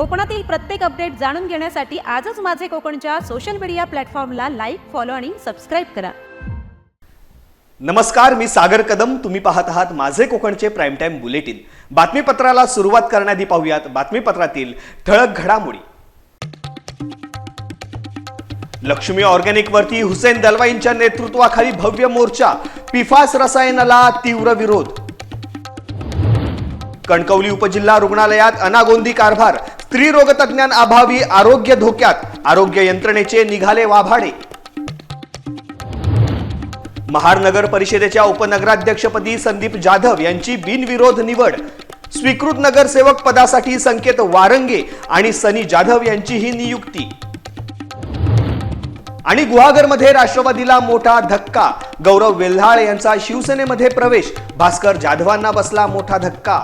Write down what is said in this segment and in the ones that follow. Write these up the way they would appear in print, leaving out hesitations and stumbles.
कोकणातील प्रत्येक अपडेट जाणून घेण्यासाठी आजच माझे कोकणच्या सोशल मीडिया प्लॅटफॉर्मला लाईक, फॉलो आणि सबस्क्राईब करा. नमस्कार, मी सागर कदम. तुम्ही पाहत आहात माझे कोकणचे प्राईम टाइम बुलेटिन. बातमीपत्राला सुरुवात करण्याआधी पाहूयात बातमीपत्रातील ठळक घडामोडी. लक्ष्मी ऑर्गॅनिक वरती हुसेन दलवाईंच्या नेतृत्वाखाली भव्य मोर्चा. पिफास रसायनाला तीव्र विरोध. कणकवली उपजिल्हा रुग्णालयात अनागोंदी कारभार. स्त्रीरोग तज्ञांअभावी आरोग्य धोक्यात. आरोग्य यंत्रणेचे निघाले वाभाडे. महाड नगर परिषदेच्या उपनगराध्यक्षपदी संदीप जाधव यांची बिनविरोध निवड. स्वीकृत नगरसेवक पदासाठी संकेत वारंगे आणि सनी जाधव यांचीही नियुक्ती. आणि गुहागरमध्ये राष्ट्रवादीला मोठा धक्का. गौरव वेल्हाळ यांचा शिवसेनेमध्ये प्रवेश. भास्कर जाधवांना बसला मोठा धक्का.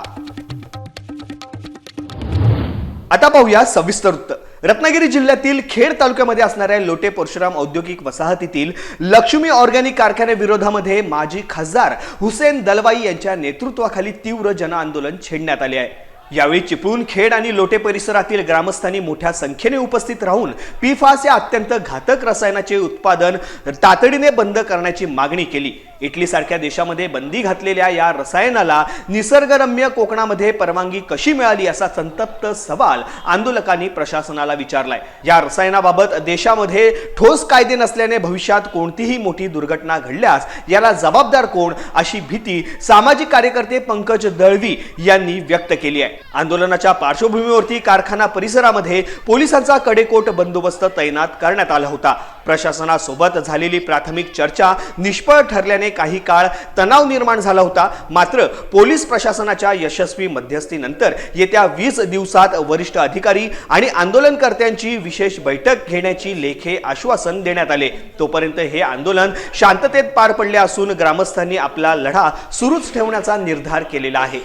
आता पाहूया सविस्तर वृत्त. रत्नागिरी जिल्ह्यातील खेड तालुक्यामध्ये असणाऱ्या लोटे परशुराम औद्योगिक वसाहतीतील लक्ष्मी ऑर्गॅनिक कारखान्याविरोधामध्ये माजी खासदार हुसेन दलवाई यांच्या नेतृत्वाखाली तीव्र जनआंदोलन छेडण्यात आले आहे. यावेळी चिपळूण, खेड आणि लोटे परिसरातील ग्रामस्थांनी मोठ्या संख्येने उपस्थित राहून पीफास या अत्यंत घातक रसायनाचे उत्पादन तातडीने बंद करण्याची मागणी केली. इटलीसारख्या देशामध्ये बंदी घातलेल्या या रसायनाला निसर्गरम्य कोकणामध्ये परवानगी कशी मिळाली असा संतप्त सवाल आंदोलकांनी प्रशासनाला विचारलाय. या रसायनाबाबत देशामध्ये ठोस कायदे नसल्याने भविष्यात कोणतीही मोठी दुर्घटना घडल्यास याला जबाबदार कोण अशी भीती सामाजिक कार्यकर्ते पंकज दळवी यांनी व्यक्त केली आहे. आंदोलनाच्या पार्श्वभूमीवरती कारखाना परिसरामध्ये पोलिसांचा कडेकोट बंदोबस्त तैनात करण्यात आला होता. प्रशासनासोबत झालेली प्राथमिक चर्चा निष्फळ ठरल्याने काही काळ तणाव निर्माण झाला होता. मात्र पोलीस प्रशासनाच्या यशस्वी मध्यस्थीनंतर येत्या 20 दिवसात वरिष्ठ अधिकारी आणि आंदोलनकर्त्यांची विशेष बैठक घेण्याची लेखे आश्वासन देण्यात आले. तोपर्यंत हे आंदोलन शांततेत पार पडले असून ग्रामस्थांनी आपला लढा सुरूच ठेवण्याचा निर्धार केलेला आहे.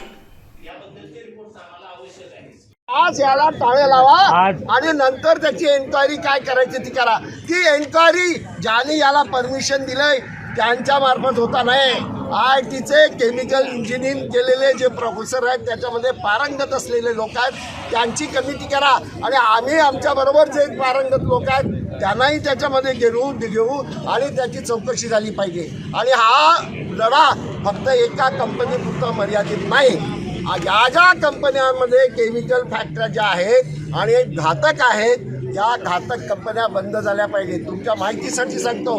आज याला टाळे लावा आणि नंतर त्याची एन्क्वायरी काय करायची ती करा. ती एन्क्वायरी ज्याने याला परमिशन दिलंय त्यांच्या मार्फत होता नाही. IITचे केमिकल इंजिनिअरिंग केलेले जे प्रोफेसर आहेत त्याच्यामध्ये पारंगत असलेले लोक आहेत त्यांची कमिटी करा आणि आम्ही आमच्या बरोबर जे पारंगत लोक आहेत त्यांनाही त्याच्यामध्ये घेऊ आणि त्याची चौकशी झाली पाहिजे. आणि हा लढा फक्त एका कंपनीपुरता मर्यादित नाही. ज्या कंपन्यांमध्ये केमिकल फॅक्टऱ्या ज्या आहेत आणि घातक आहेत या घातक कंपन्या बंद झाल्या पाहिजे. तुमच्या माहितीसाठी सांगतो,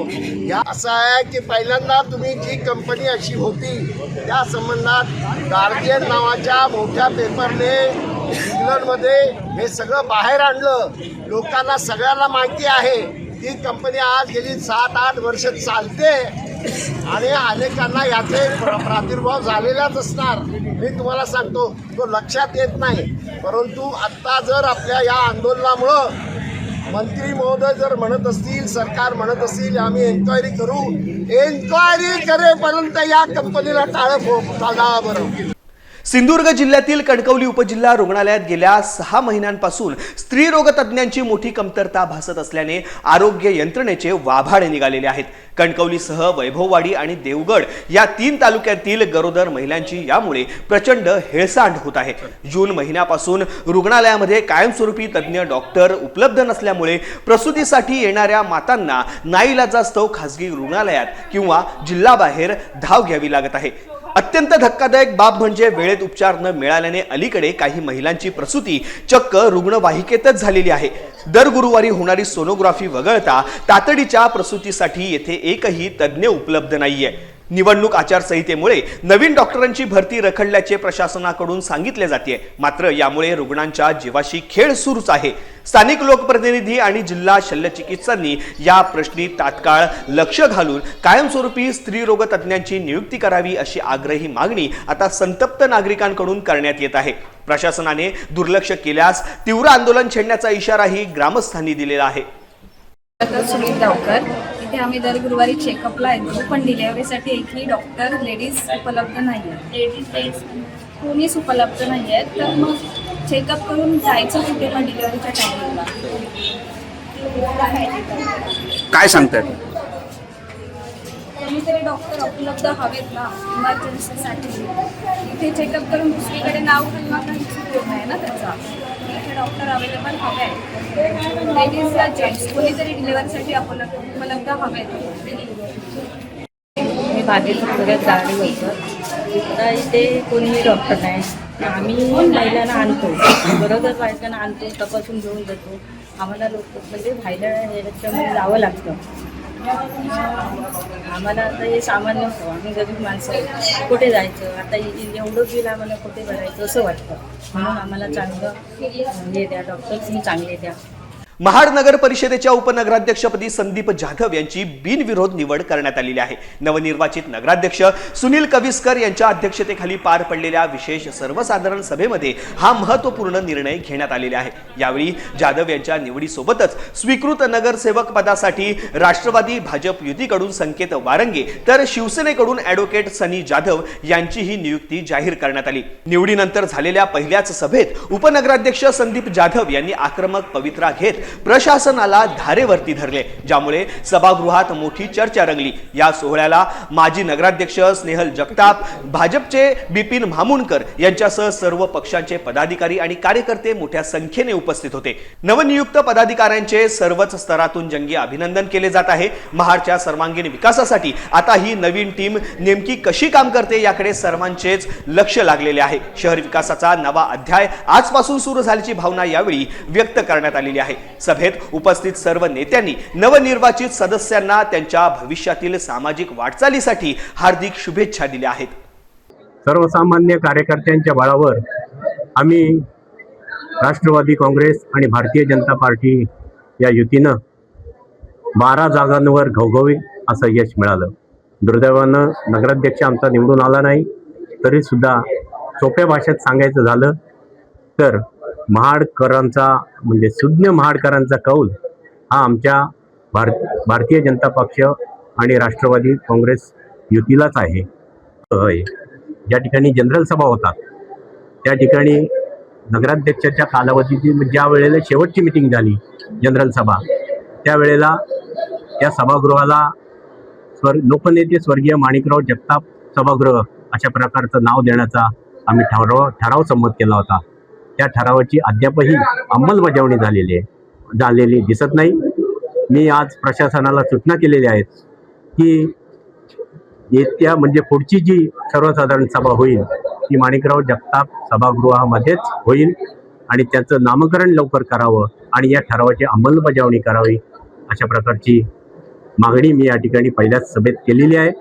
या असं आहे की पहिल्यांदा तुम्ही जी कंपनी अशी होती त्या संबंधात गार्डियन नावाच्या मोठ्या पेपरने इंग्लंडमध्ये हे सगळं बाहेर आणलं. लोकांना सगळ्यांना माहिती आहे. ती कंपनी आज गेली 7-8 वर्ष चालते आणि अनेकांना याचे प्रादुर्भाव झालेलाच असणार. मी तुम्हाला सांगतो तो लक्षात येत नाही. परंतु आत्ता जर आपल्या या आंदोलनामुळं मंत्री महोदय जर म्हणत असतील, सरकार म्हणत असतील आम्ही एन्क्वायरी करेपर्यंत या कंपनीला टाळा बरं. सिंधुदुर्ग जिल्ह्यातील कणकवली उपजिल्हा रुग्णालयात गेल्या 6 महिन्यांपासून स्त्रीरोग तज्ञांची मोठी कमतरता भासत असल्याने आरोग्य यंत्रणेचे वाभाडे निघालेले आहेत. कणकवलीसह वैभववाडी आणि देवगड या 3 तालुक्यातील गरोदर महिलांची यामुळे प्रचंड हेळसांड होत आहे. जून महिन्यापासून रुग्णालयामध्ये कायमस्वरूपी तज्ञ डॉक्टर उपलब्ध नसल्यामुळे प्रसूतीसाठी येणाऱ्या मातांना नाईलाजास्तव खासगी रुग्णालयात किंवा जिल्हाबाहेर धाव घ्यावी लागत आहे. अत्यंत धक्कादायक बाब म्हणजे वेळेत उपचार न मिळाल्याने अलीकडे काही महिलांची प्रसूती चक्क रुग्णवाहिकेतच झालेली आहे. दर गुरुवारी होणारी सोनोग्राफी वगळता तातडीच्या प्रसूतीसाठी येथे एकही तज्ञ उपलब्ध नाहीये. निवडणूक आचारसंहितेमुळे नवीन डॉक्टरांची भरती रखडल्याचे प्रशासनाकडून सांगितले जाते. मात्र यामुळे रुग्णांच्या जीवाशी खेळ सुरूच आहे. स्थानिक लोकप्रतिनिधी आणि जिल्हा शल्यचिकित्सांनी या प्रश्नी तात्काळ लक्ष घालून कायमस्वरूपी स्त्रीरोग तज्ञांची नियुक्ती करावी अशी आग्रही मागणी आता संतप्त नागरिकांकडून करण्यात येत आहे. प्रशासनाने दुर्लक्ष केल्यास तीव्र आंदोलन छेडण्याचा इशाराही ग्रामस्थांनी दिलेला आहे. सुनील गावकर, इथे आम्ही दर गुरुवारी चेकअपला येतो, पण डिलेव्हरीसाठी एकही डॉक्टर लेडीज उपलब्ध नाही आहे. कोणीच उपलब्ध नाही आहेत. तर मग चेकअप करून जायचं कुठे पण डिलेव्हरीच्या टायमिंगला काय सांगतात? कोणीतरी डॉक्टर उपलब्ध हवेत ना इमर्जन्सीसाठी. इथे चेकअप करून दुसरीकडे नाव घालणं काहीच उपयोग नाही. आहे ना त्याचा. इथे डॉक्टर अवेलेबल हवे आहेत, लेडीज या जेंट्स कोणीतरी डिलिव्हरीसाठी उपलब्ध हवे आहेत. मी बागेतून बघत गाडी होतं तर इथे कोणीही डॉक्टर नाही. आम्ही महिलांना आणतो, बरोबर बायकांना आणतो, तपासून घेऊन जातो. आम्हाला लोक म्हणजे व्हायला ह्याच्यामध्ये जावं लागतं. आम्हाला आता हे सामान्य होतं, आम्ही गरीब माणसं कुठे जायचं, आता एवढं बिल आम्हाला कुठे भरायचं असं वाटतं. म्हणून आम्हाला चांगलं हे द्या, डॉक्टर तुम्ही चांगले द्या. महाड नगर परिषदेच्या उपनगराध्यक्षपदी संदीप जाधव यांची बिनविरोध निवड करण्यात आलेली आहे. नवनिर्वाचित नगराध्यक्ष सुनील कविस्कर यांच्या अध्यक्षतेखाली पार पडलेल्या विशेष सर्वसाधारण सभेमध्ये हा महत्त्वपूर्ण निर्णय घेण्यात आलेला आहे. यावेळी जाधव यांच्या निवडीसोबतच स्वीकृत नगरसेवक पदासाठी राष्ट्रवादी भाजप युतीकडून संकेत वारंगे तर शिवसेनेकडून ॲडव्होकेट सनी जाधव यांचीही नियुक्ती जाहीर करण्यात आली. निवडीनंतर झालेल्या पहिल्याच सभेत उपनगराध्यक्ष संदीप जाधव यांनी आक्रमक पवित्रा घेत प्रशासनाला धारेवरती धरले, ज्यामुळे सभागृहात मोठी चर्चा रंगली. या सोहळ्याला माजी नगराध्यक्ष स्नेहल जगताप, भाजपचे बिपिन म्हामुणकर यांच्यासह सर्व पक्षांचे पदाधिकारी आणि कार्यकर्ते मोठ्या संख्येने उपस्थित होते. नवनियुक्त पदाधिकाऱ्यांचे सर्वच स्तरातून जंगी अभिनंदन केले जात आहे. महाडच्या सर्वांगीण विकासासाठी आता ही नवीन टीम नेमकी कशी काम करते याकडे सर्वांचेच लक्ष लागलेले आहे. शहर विकासाचा नवा अध्याय आजपासून सुरू झाल्याची भावना यावेळी व्यक्त करण्यात आलेली आहे. सभेत उपस्थित सर्व नेत्यांनी नवनिर्वाचित सदस्यांना त्यांच्या भविष्यातील सामाजिक वाटचालीसाठी हार्दिक शुभेच्छा दिल्या आहेत. सर्वसामान्य कार्यकर्त्यांच्या बळावर आम्ही राष्ट्रवादी काँग्रेस आणि भारतीय जनता पार्टी या युतीनं 12 जागांवर घवघवीत असं यश मिळालं. दुर्दैवानं नगराध्यक्ष आमचा निवडून आला नाही, तरी सुद्धा सोप्या भाषेत सांगायचं झालं तर महाडकरांचा म्हणजे सुज्ञ महाडकरांचा कौल हा आमच्या भारतीय जनता पक्ष आणि राष्ट्रवादी काँग्रेस युतीलाच आहे. ज्या ठिकाणी जनरल सभा होतात त्या ठिकाणी नगराध्यक्षाच्या कालावधीची ज्या वेळेला शेवटची मिटिंग झाली जनरल सभा, त्यावेळेला त्या सभागृहाला लोकनेते स्वर्गीय माणिकराव जगताप सभागृह अशा प्रकारचं नाव देण्याचा आम्ही ठराव संमत केला होता. त्या ठरावाची अद्यापही अंमलबजावणी झालेली दिसत नाही. मी आज प्रशासनाला सूचना केलेल्या आहेत की येत्या म्हणजे पुढची जी सर्वसाधारण सभा होईल ती माणिकराव जगताप सभागृहामध्येच होईल आणि त्याचं नामकरण लवकर करावं आणि या ठरावाची अंमलबजावणी करावी अशा प्रकारची मागणी मी या ठिकाणी पहिल्याच सभेत केलेली आहे.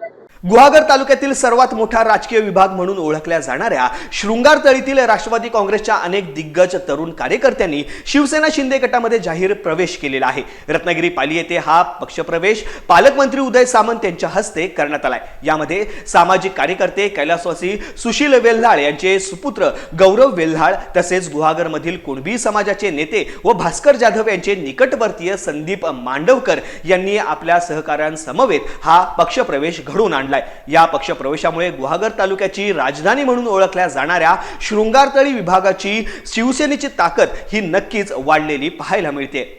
गुहागर तालुक्यातील सर्वात मोठा राजकीय विभाग म्हणून ओळखल्या जाणाऱ्या शृंगारतळीतील राष्ट्रवादी काँग्रेसच्या अनेक दिग्गज तरुण कार्यकर्त्यांनी शिवसेना शिंदे गटामध्ये जाहीर प्रवेश केलेला आहे. रत्नागिरी पाली येथे हा पक्षप्रवेश पालकमंत्री उदय सामंत यांच्या हस्ते करण्यात आलाय. यामध्ये सामाजिक कार्यकर्ते कैलासवासी सुशील वेल्हाळ यांचे सुपुत्र गौरव वेल्हाळ तसेच गुहागरमधील कुणबी समाजाचे नेते व भास्कर जाधव यांचे निकटवर्तीय संदीप मांडवकर यांनी आपल्या सहकाऱ्यांसमवेत हा पक्षप्रवेश घडवून आणला. या पक्षप्रवेशामुळे गुहागर तालुक्याची राजधानी म्हणून ओळखल्या जाणाऱ्या शृंगारतळी विभागाची शिवसेनेची ताकद ही नक्कीच वाढलेली पाहायला मिळते.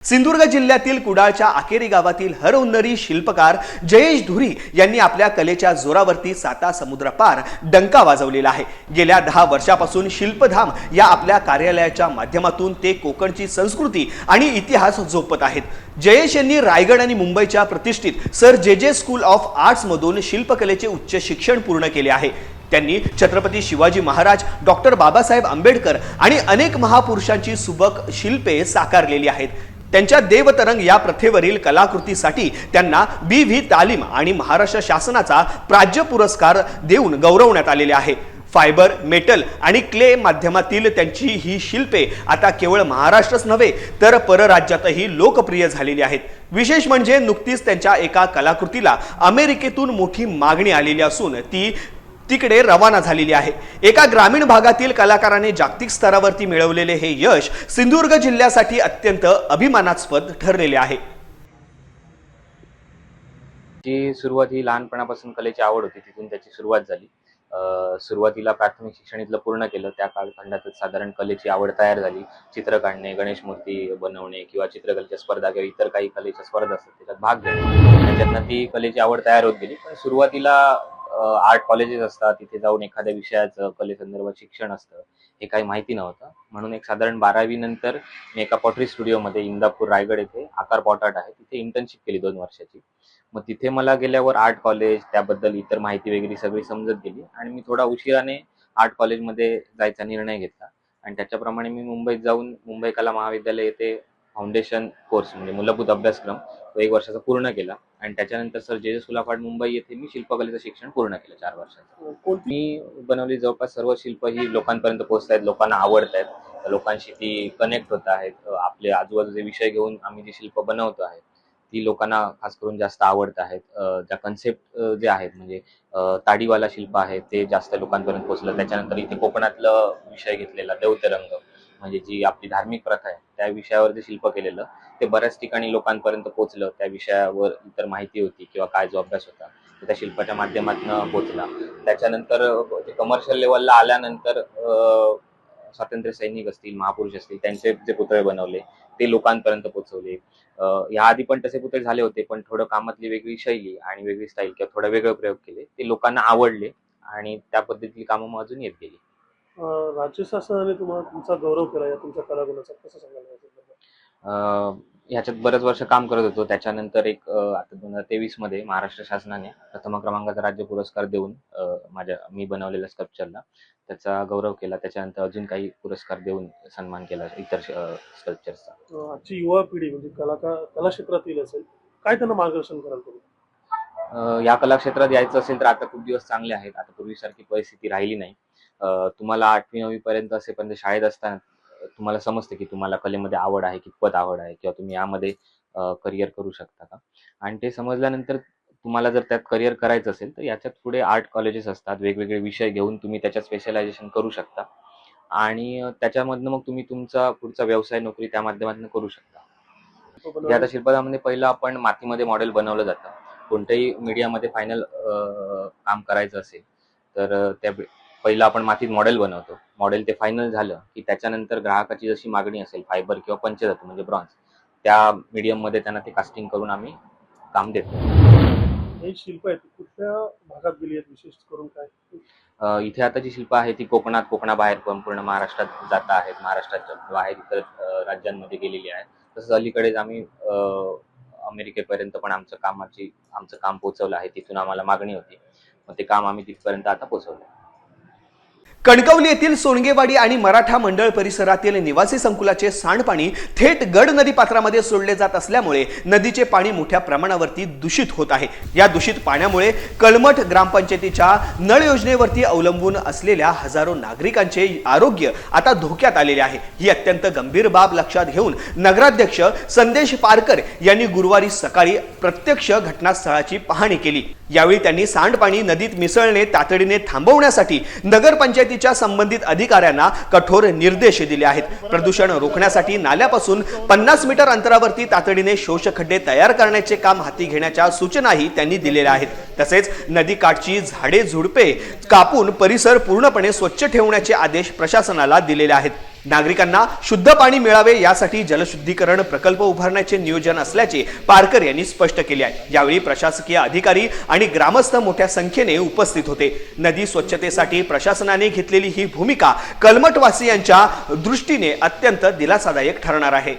सिंधुदुर्ग जिल्ह्यातील कुडाळच्या आकेरी गावातील हरहुन्नरी शिल्पकार जयेश धुरी यांनी आपल्या कलेच्या जोरावरती साता समुद्रपार डंका वाजवलेला आहे. गेल्या 10 वर्षापासून शिल्पधाम या आपल्या कार्यालयाच्या माध्यमातून ते कोकणची संस्कृती आणि इतिहास जोपत आहेत. जयेश यांनी रायगड आणि मुंबईच्या प्रतिष्ठित सर जे स्कूल ऑफ आर्ट्स मधून शिल्पकलेचे उच्च शिक्षण पूर्ण केले आहे. त्यांनी छत्रपती शिवाजी महाराज, डॉक्टर बाबासाहेब आंबेडकर आणि अनेक महापुरुषांची सुबक शिल्पे साकारलेली आहेत. त्यांच्या देवतरंग या प्रथेवरील कलाकृतीसाठी त्यांना BV तालीम आणि महाराष्ट्र शासनाचा प्राज्य पुरस्कार देऊन गौरवण्यात आलेले आहे. फायबर, मेटल आणि क्ले माध्यमातील त्यांची ही शिल्पे आता केवळ महाराष्ट्रच नव्हे तर परराज्यातही लोकप्रिय झालेली आहेत. विशेष म्हणजे नुकतीच त्यांच्या एका कलाकृतीला अमेरिकेतून मोठी मागणी आलेली असून ती तिकडे रवाना झालेली आहे. एका ग्रामीण भागातील कलाकाराने जागतिक स्तरावरती मिळवलेले हे यश सिंधुदुर्ग जिल्ह्यासाठी अत्यंत अभिमानास्पद ठरलेले आहे. जी सुरुवात ही लहानपणापासून कलेची आवड होती, तिथून त्याची सुरुवात झाली. सुरुवातीला प्राथमिक शिक्षण इथलं पूर्ण केलं. त्या कालखंडातच साधारण कलेची आवड तयार झाली. चित्र काढणे, गणेश मूर्ती बनवणे किंवा चित्रकलेच्या स्पर्धा किंवा इतर काही कलेच्या स्पर्धा असतात त्याच्यात भाग घेणे, त्याच्यातनं ती कलेची आवड तयार होत गेली. पण सुरुवातीला आर्ट कॉलेजेस असतात, तिथे जाऊन एखाद्या विषयाचं कलेसंदर्भात शिक्षण असतं हे काही माहिती नव्हतं. म्हणून एक साधारण 12वी नंतर मी एका पॉटरी स्टुडिओमध्ये इंदापूर रायगड येथे आकार पॉट आर्ट आहे तिथे इंटर्नशिप केली 2 वर्षाची. मग तिथे मला गेल्यावर आर्ट कॉलेज त्याबद्दल इतर माहिती वगैरे सगळी समजत गेली आणि मी थोडा उशिराने आर्ट कॉलेजमध्ये जायचा निर्णय घेतला आणि त्याच्याप्रमाणे मी मुंबईत जाऊन मुंबई कला महाविद्यालय येथे फाउंडेशन कोर्स म्हणजे मूलभूत अभ्यासक्रम तो 1 वर्षाचा पूर्ण केला आणि त्याच्यानंतर सर जे सुलाफाड मुंबई येथे मी शिल्पकलेचं शिक्षण पूर्ण केलं 4 वर्षाचं. मी बनवली जवळपास सर्व शिल्प ही लोकांपर्यंत पोहोचत आहेत, लोकांना आवडत आहेत, लोकांशी ती कनेक्ट होत आहेत. आपले आजूबाजूचे विषय घेऊन आम्ही जी शिल्प बनवतो आहे ती लोकांना खास करून जास्त आवडत आहेत. ज्या कन्सेप्ट जे आहेत म्हणजे ताडीवाला शिल्प आहे ते जास्त लोकांपर्यंत पोहोचलं. त्याच्यानंतर इथे कोकणातलं विषय घेतलेला देवतरंग म्हणजे जी आपली धार्मिक प्रथा आहे त्या विषयावर जे शिल्प केलेलं ते बऱ्याच ठिकाणी लोकांपर्यंत पोहोचलं. त्या विषयावर इतर माहिती होती किंवा काय जो अभ्यास होता तो त्या शिल्पाच्या माध्यमातून पोहोचला. त्याच्यानंतर कमर्शियल लेवलला आल्यानंतर स्वातंत्र्य सैनिक असतील, महापुरुष असतील त्यांचे जे पुतळे बनवले ते लोकांपर्यंत पोहोचवले. याआधी पण तसे पुतळे झाले होते पण थोडं कामातली वेगळी शैली आणि वेगळी स्टाईल किंवा थोडं वेगळे प्रयोग केले ते लोकांना आवडले आणि त्या पद्धतीची कामं मग अजून येत गेली. राज्य शासनाने तुमचा गौरव केला या तुमच्या कलागुणाचा, कसं सांगायला? ह्याच्यात बरेच वर्ष काम करत होतो. त्याच्यानंतर आता 2023 मध्ये महाराष्ट्र शासनाने प्रथम क्रमांकाचा राज्य पुरस्कार देऊन मी बनवलेल्या स्कल्पचरला त्याचा गौरव केला. त्याच्यानंतर अजून काही पुरस्कार देऊन सन्मान केला इतर स्कल्पचरचा. आजची युवा पिढी म्हणजे कला क्षेत्रातील असेल, काय त्यांना मार्गदर्शन कराल तुम्ही? या कला क्षेत्रात यायचं असेल तर आता खूप दिवस चांगले आहेत. आता पूर्वीसारखी परिस्थिती राहिली नाही. तुम्हाला 8वी-9वी पर्यंत असेपर्यंत शाळेत असताना तुम्हाला समजते की तुम्हाला कलेमध्ये आवड आहे, कितपत आवड आहे किंवा तुम्ही यामध्ये करिअर करू शकता का. आणि ते समजल्यानंतर तुम्हाला जर त्यात करिअर करायचं असेल तर याच्यात पुढे आर्ट कॉलेजेस असतात, वेगवेगळे विषय घेऊन तुम्ही त्याच्यात स्पेशलायझेशन करू शकता आणि त्याच्यामधनं मग तुम्ही तुमचा पुढचा व्यवसाय नोकरी त्या माध्यमातून करू शकता. आता शिल्पकलामध्ये पहिलं आपण मातीमध्ये मॉडेल बनवलं जातं. कोणत्याही मीडियामध्ये फायनल काम करायचं असेल तर त्या पहिलं आपण मातीत मॉडेल बनवतो. मॉडेल ते फायनल झालं की त्याच्यानंतर ग्राहकाची जशी मागणी असेल फायबर किंवा पंचधातू म्हणजे ब्रॉन्झ त्या मीडियममध्ये त्यांना ते कास्टिंग करून आम्ही काम देतो. ही शिल्प आहेत कुठल्या भागात गेली आहेत विशेष करून काय? इथे आता जी शिल्प आहे ती कोकणाबाहेर पूर्ण महाराष्ट्रात जात आहेत, महाराष्ट्राच्या बाहेर इतर राज्यांमध्ये गेलेली आहे. तसंच अलीकडेच आम्ही अमेरिकेपर्यंत पण आमचं काम पोहोचवलं आहे. तिथून आम्हाला मागणी होती मग ते काम आम्ही तिथपर्यंत आता पोहोचवलं. कणकवली येथील सोनगेवाडी आणि मराठा मंडळ परिसरातील निवासी संकुलाचे सांडपाणी थेट गड नदी पात्रामध्ये सोडले जात असल्यामुळे नदीचे पाणी मोठ्या प्रमाणावरती दूषित होत आहे. या दूषित पाण्यामुळे कळमठ ग्रामपंचायतीच्या नळ योजनेवरती अवलंबून असलेल्या हजारो नागरिकांचे आरोग्य आता धोक्यात आलेले आहे. ही अत्यंत गंभीर बाब लक्षात घेऊन नगराध्यक्ष संदेश पारकर यांनी गुरुवारी सकाळी प्रत्यक्ष घटनास्थळाची पाहणी केली. यावेळी त्यांनी सांडपाणी नदीत मिसळणे तातडीने थांबवण्यासाठी नगरपंचायतीच्या संबंधित अधिकाऱ्यांना कठोर निर्देश दिले आहेत. प्रदूषण रोखण्यासाठी नाल्यापासून 50 मीटर अंतरावरती तातडीने शोषखड्डे तयार करण्याचे काम हाती घेण्याच्या सूचनाही त्यांनी दिलेल्या आहेत. तसेच नदीकाठची झाडे झुडपे कापून परिसर पूर्णपणे स्वच्छ ठेवण्याचे आदेश प्रशासनाला दिलेले आहेत. नागरिकांना शुद्ध पाणी मिळावे यासाठी जलशुद्धीकरण प्रकल्प उभारण्याचे नियोजन असल्याचे पारकर यांनी स्पष्ट केले आहे. यावेळी प्रशासकीय अधिकारी आणि ग्रामस्थ मोठ्या संख्येने उपस्थित होते. नदी स्वच्छतेसाठी प्रशासनाने घेतलेली ही भूमिका कळमठवासियांच्या दृष्टीने अत्यंत दिलासादायक ठरणार आहे.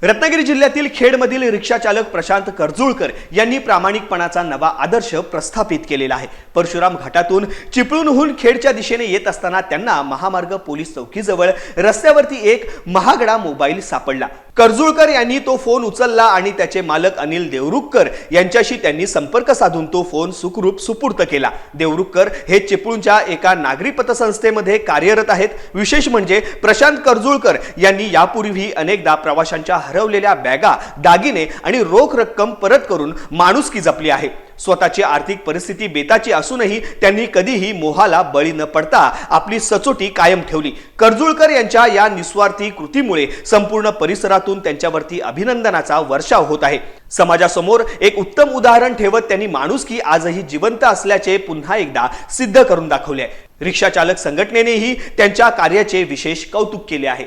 रत्नागिरी जिल्ह्यातील खेडमधील रिक्षा चालक प्रशांत करजुळकर यांनी प्रामाणिकपणाचा नवा आदर्श प्रस्थापित केलेला आहे. परशुराम घाटातून चिपळूणहून खेडच्या दिशेने येत असताना त्यांना महामार्ग पोलीस चौकीजवळ रस्त्यावरती एक महागडा मोबाईल सापडला. करजुळकर यांनी तो फोन उचलला आणि त्याचे मालक अनिल देवरुखकर यांच्याशी त्यांनी संपर्क साधून तो फोन सुखरूप सुपूर्त केला. देवरुखकर हे चिपळूणच्या एका नागरी पतसंस्थेमध्ये कार्यरत आहेत. विशेष म्हणजे प्रशांत करजुळकर यांनी यापूर्वी अनेकदा प्रवाशांच्या हरवलेल्या बॅगा, दागिने आणि रोख रक्कम परत करून माणुसकी जपली आहे. स्वतःची आर्थिक परिस्थिती बेताची असूनही त्यांनी कधीही मोहाला बळी न पडता आपली सचोटी कायम ठेवली. करजुळकर यांच्या या निस्वार्थी कृतीमुळे संपूर्ण परिसरातून त्यांच्यावरती अभिनंदनाचा वर्षाव होत आहे. समाजासमोर एक उत्तम उदाहरण ठेवत त्यांनी माणुसकी आजही जिवंत असल्याचे पुन्हा एकदा सिद्ध करून दाखवले आहे. रिक्षा चालक संघटनेनेही त्यांच्या कार्याचे विशेष कौतुक केले आहे.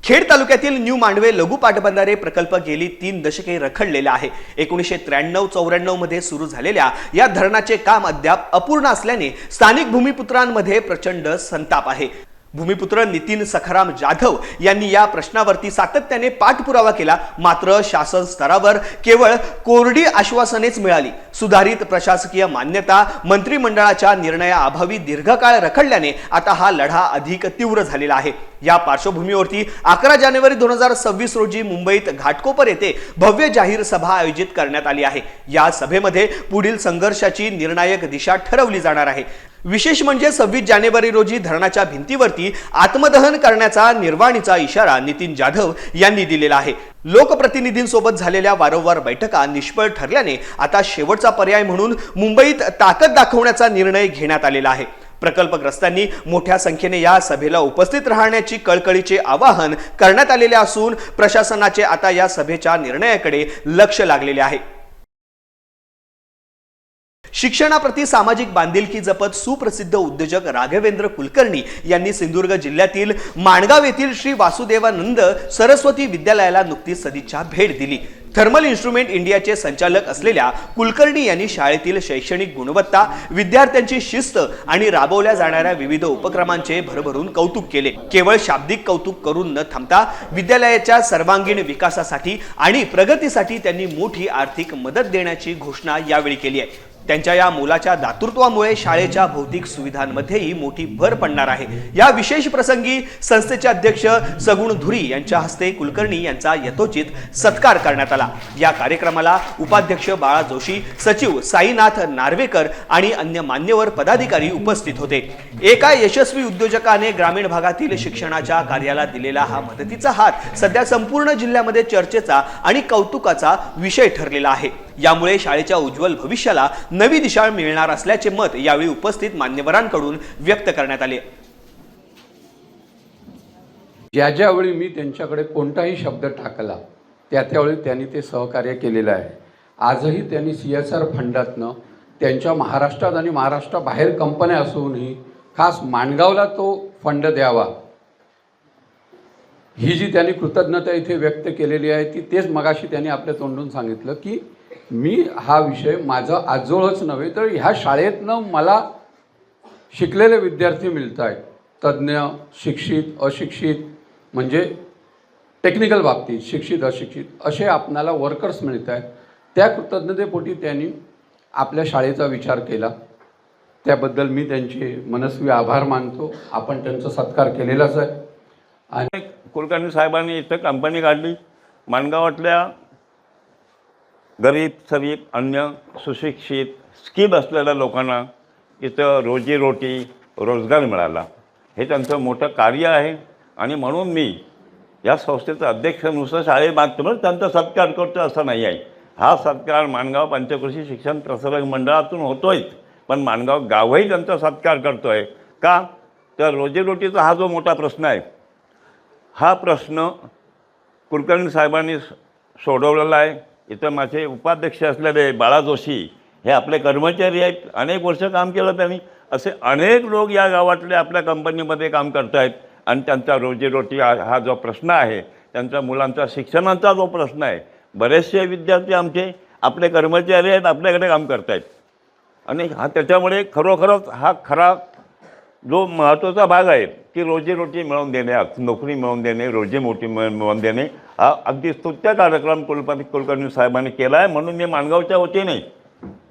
खेड तालुक्यातील न्यू मांडवे लघु पाटबंधारे प्रकल्प गेली 3 दशके रखडलेला आहे. 1993-94 मध्ये सुरू झालेल्या या धरणाचे काम अद्याप अपूर्ण असल्याने स्थानिक भूमिपुत्रांमध्ये प्रचंड संताप आहे. भूमिपुत्र नितीन सखाराम जाधव यांनी या प्रश्नावरती सातत्याने पाठपुरावा केला, मात्र शासन स्तरावर केवळ कोरडी आश्वासनेच मिळाली. सुधारित प्रशासकीय मान्यता मंत्रिमंडळाच्या निर्णयाअभावी दीर्घकाळ रखडल्याने आता हा लढा अधिक तीव्र झालेला आहे. या पार्श्वभूमीवरती 11 जानेवारी 2026 रोजी मुंबईत घाटकोपर येथे भव्य जाहीर सभा आयोजित करण्यात आली आहे. या सभेमध्ये पुढील संघर्षाची निर्णायक दिशा ठरवली जाणार आहे. विशेष म्हणजे 26 जानेवारी रोजी धरणाच्या भिंतीवरती आत्मदहन करण्याचा निर्वाणीचा इशारा नितीन जाधव यांनी दिलेला आहे. लोकप्रतिनिधींसोबत झालेल्या वारंवार बैठका निष्फळ ठरल्याने आता शेवटचा पर्याय म्हणून मुंबईत ताकद दाखवण्याचा निर्णय घेण्यात आलेला आहे. प्रकल्पग्रस्तांनी मोठ्या संख्येने या सभेला उपस्थित राहण्याची कळकळीचे आवाहन करण्यात आलेले असून प्रशासनाचे आता या सभेच्या निर्णयाकडे लक्ष लागलेले आहे. शिक्षणाप्रती सामाजिक बांधिलकी जपत सुप्रसिद्ध उद्योजक राघवेंद्र कुलकर्णी यांनी सिंधुदुर्ग जिल्ह्यातील माणगाव येथील श्री वासुदेवानंद सरस्वती विद्यालयाला नुकतीच सदिच्छा भेट दिली. थर्मल इन्स्ट्रुमेंट इंडियाचे संचालक असलेल्या कुलकर्णी यांनी शाळेतील शैक्षणिक गुणवत्ता, विद्यार्थ्यांची शिस्त आणि राबवल्या जाणाऱ्या विविध उपक्रमांचे भरभरून कौतुक केले. केवळ शाब्दिक कौतुक करून न थांबता विद्यालयाच्या सर्वांगीण विकासासाठी आणि प्रगतीसाठी त्यांनी मोठी आर्थिक मदत देण्याची घोषणा यावेळी केली आहे. त्यांच्या या मुलाच्या दातृत्वामुळे शाळेच्या भौतिक सुविधांमध्येही मोठी भर पडणार आहे. या विशेष प्रसंगी संस्थेचे अध्यक्ष सगुण धुरी यांच्या हस्ते कुलकर्णी यांचा यथोचित सत्कार करण्यात आला. या कार्यक्रमाला उपाध्यक्ष बाळा जोशी, सचिव साईनाथ नार्वेकर आणि अन्य मान्यवर पदाधिकारी उपस्थित होते. एका यशस्वी उद्योजकाने ग्रामीण भागातील शिक्षणाच्या कार्याला दिलेला हा मदतीचा हात सध्या संपूर्ण जिल्ह्यामध्ये चर्चेचा आणि कौतुकाचा विषय ठरलेला आहे. यामुळे शाळेच्या उज्ज्वल भविष्याला नवी दिशा मिळणार असल्याचे मत यावेळी उपस्थित मान्यवरांकडून व्यक्त करण्यात आले. ज्यावेळी मी त्यांच्याकडे कोणताही शब्द टाकला त्यावेळी त्यांनी ते सहकार्य केलेलं आहे. आजही त्यांनी CSR फंडातनं त्यांच्या महाराष्ट्रात आणि महाराष्ट्राबाहेर कंपन्या असूनही खास माणगावला तो फंड द्यावा ही जी त्यांनी कृतज्ञता इथे व्यक्त केलेली आहे ती तेच मगाशी त्यांनी आपल्या तोंडून सांगितलं की मी हा विषय माझा आजोळच नव्हे तर ह्या शाळेतनं मला शिकलेले विद्यार्थी मिळत आहेत. तज्ज्ञ, शिक्षित, अशिक्षित, म्हणजे टेक्निकल बाबतीत शिक्षित, अशिक्षित असे आपणाला वर्कर्स मिळत आहेत. त्या कृतज्ञतेपोटी त्यांनी आपल्या शाळेचा विचार केला. त्याबद्दल मी त्यांचे मनस्वी आभार मानतो. आपण त्यांचा सत्कार केलेलाच आहे. आणि कुलकर्णी साहेबांनी इथं कंपनी काढली. माणगावातल्या गरीब सरीब अन्य सुशिक्षित स्किल असलेल्या लोकांना इथं रोजीरोटी रोजगार मिळाला. हे त्यांचं मोठं कार्य आहे आणि म्हणून मी या संस्थेचं अध्यक्ष नुसतं शाळेमाध्यमच त्यांचा सत्कार करतो असं नाही आहे. हा सत्कार माणगाव पंचकृषी शिक्षण प्रसारक मंडळातून होतोय, पण माणगाव गावही त्यांचा सत्कार करतो आहे. का तर रोजीरोटीचा हा जो मोठा प्रश्न आहे हा प्रश्न कुलकर्णी साहेबांनी सोडवलेला आहे. इथं माझे उपाध्यक्ष असलेले बाळा जोशी हे आपले कर्मचारी आहेत. अनेक वर्ष काम केलं त्यांनी. असे अनेक लोक या गावातले आपल्या कंपनीमध्ये काम करत आहेत आणि त्यांचा रोजीरोटी हा जो प्रश्न आहे, त्यांच्या मुलांचा शिक्षणाचा जो प्रश्न आहे, बरेचसे विद्यार्थी आमचे आपले कर्मचारी आहेत, आपल्याकडे काम करत आहेत. आणि त्याच्यामुळे खरोखरच हा खरा जो महत्त्वाचा भाग आहे की रोजीरोटी मिळवून देणे, नोकरी मिळवून देणे, रोजीरोटी मिळवून देणे हा अगदी स्तुत्य कार्यक्रम कुलकर्णी साहेबांनी केला आहे. म्हणून मी माणगावच्या वतीने,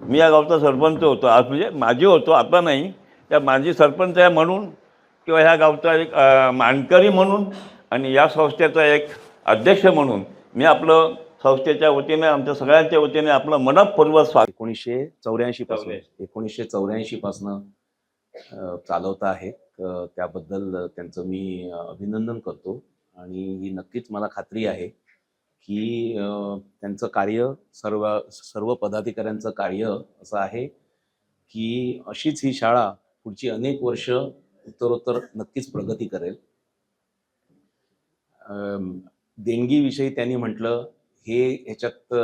मी या गावचा सरपंच होतो, आज म्हणजे माजी होतो, आता नाही, त्या माजी सरपंच आहे म्हणून किंवा ह्या गावचा एक मानकरी म्हणून आणि या संस्थेचा एक अध्यक्ष म्हणून मी आपलं संस्थेच्या वतीने, आमच्या सगळ्यांच्या वतीने आपलं मनःपूर्वक स्वागत. 1984 पासून चालवत आहेत. त्याबद्दल त्यांचं मी अभिनंदन करतो आणि ही नक्कीच मला खात्री आहे की त्यांचं कार्य सर्व पदाधिकाऱ्यांचं कार्य असं आहे की अशीच ही शाळा पुढची अनेक वर्ष उत्तरोत्तर नक्कीच प्रगती करेल. देणगीविषयी त्यांनी म्हटलं, हे ह्याच्यात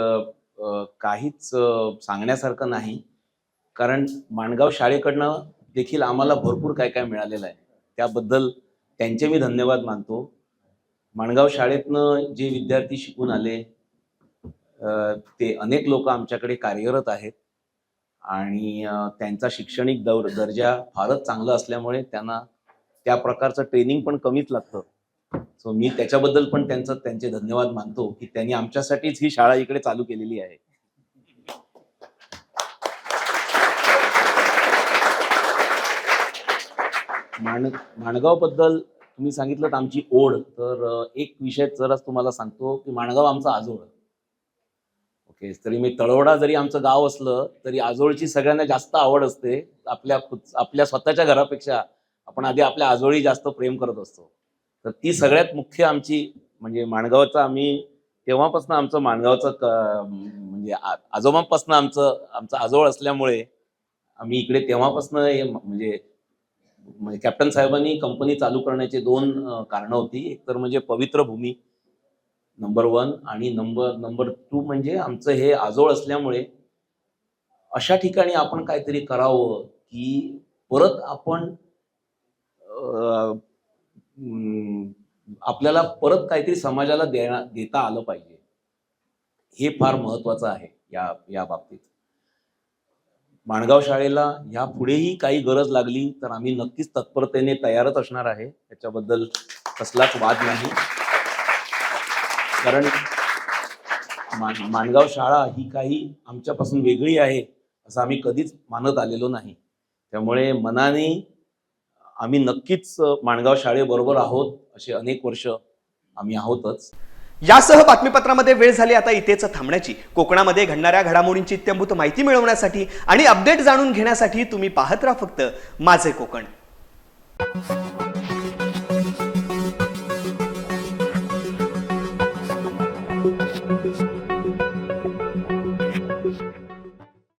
काहीच सांगण्यासारखं नाही, कारण माणगाव शाळेकडनं देखील आम्हाला भरपूर काय काय मिळालेलं आहे. त्याबद्दल त्यांचे मी धन्यवाद मानतो. माणगाव शाळेतनं जे विद्यार्थी शिकून आले ते अनेक लोक आमच्याकडे कार्यरत आहेत आणि त्यांचा शैक्षणिक दर्जा फारच चांगला असल्यामुळे त्यांना त्या प्रकारचं ट्रेनिंग पण कमीच लागतं. सो मी त्याच्याबद्दल पण त्यांचे धन्यवाद मानतो की त्यांनी आमच्यासाठीच ही शाळा इकडे चालू केलेली आहे. माणगाव बद्दल तुम्ही सांगितलं आमची ओढ, तर एक विषय जराच तुम्हाला सांगतो की माणगाव आमचा आजोळ. ओके, तरी मी तळवडा जरी आमचं गाव असलं तरी आजोळची सगळ्यांना जास्त आवड असते. आपल्या स्वतःच्या घरापेक्षा आपण आधी आपल्या आजोळी जास्त प्रेम करत असतो. तर ती सगळ्यात मुख्य आमची म्हणजे माणगावचा आम्ही तेव्हापासून आमचं माणगावचं म्हणजे आजोबांपासून आमचं आजोळ असल्यामुळे आम्ही इकडे तेव्हापासून म्हणजे कॅप्टन साहेबांनी कंपनी चालू करण्याचे 2 कारणं होती. एक तर म्हणजे पवित्र भूमी नंबर 1 आणि नंबर 2 म्हणजे आमचं हे आजोळ असल्यामुळे अशा ठिकाणी आपण काहीतरी करावं की परत आपण आपल्याला परत काहीतरी समाजाला देता आलं पाहिजे. हे फार महत्वाचं आहे या बाबतीत. माणगाव शाळेला ह्या पुढेही काही गरज लागली तर आम्ही नक्कीच तत्परतेने तयारच असणार आहे, त्याच्याबद्दल कसलाच वाद नाही. कारण माणगाव शाळा ही काही आमच्यापासून वेगळी आहे असं आम्ही कधीच मानत आलेलो नाही. त्यामुळे मनाने आम्ही नक्कीच माणगाव शाळेबरोबर आहोत. असे अनेक वर्ष आम्ही आहोतच. यासह बातमीपत्रामध्ये वेळ झाली आता इथेच थांबण्याची. कोकणामध्ये घडणाऱ्या घडामोडींची इत्थंभूत माहिती मिळवण्यासाठी आणि अपडेट जाणून घेण्यासाठी तुम्ही पाहत राहा फक्त माझे कोकण.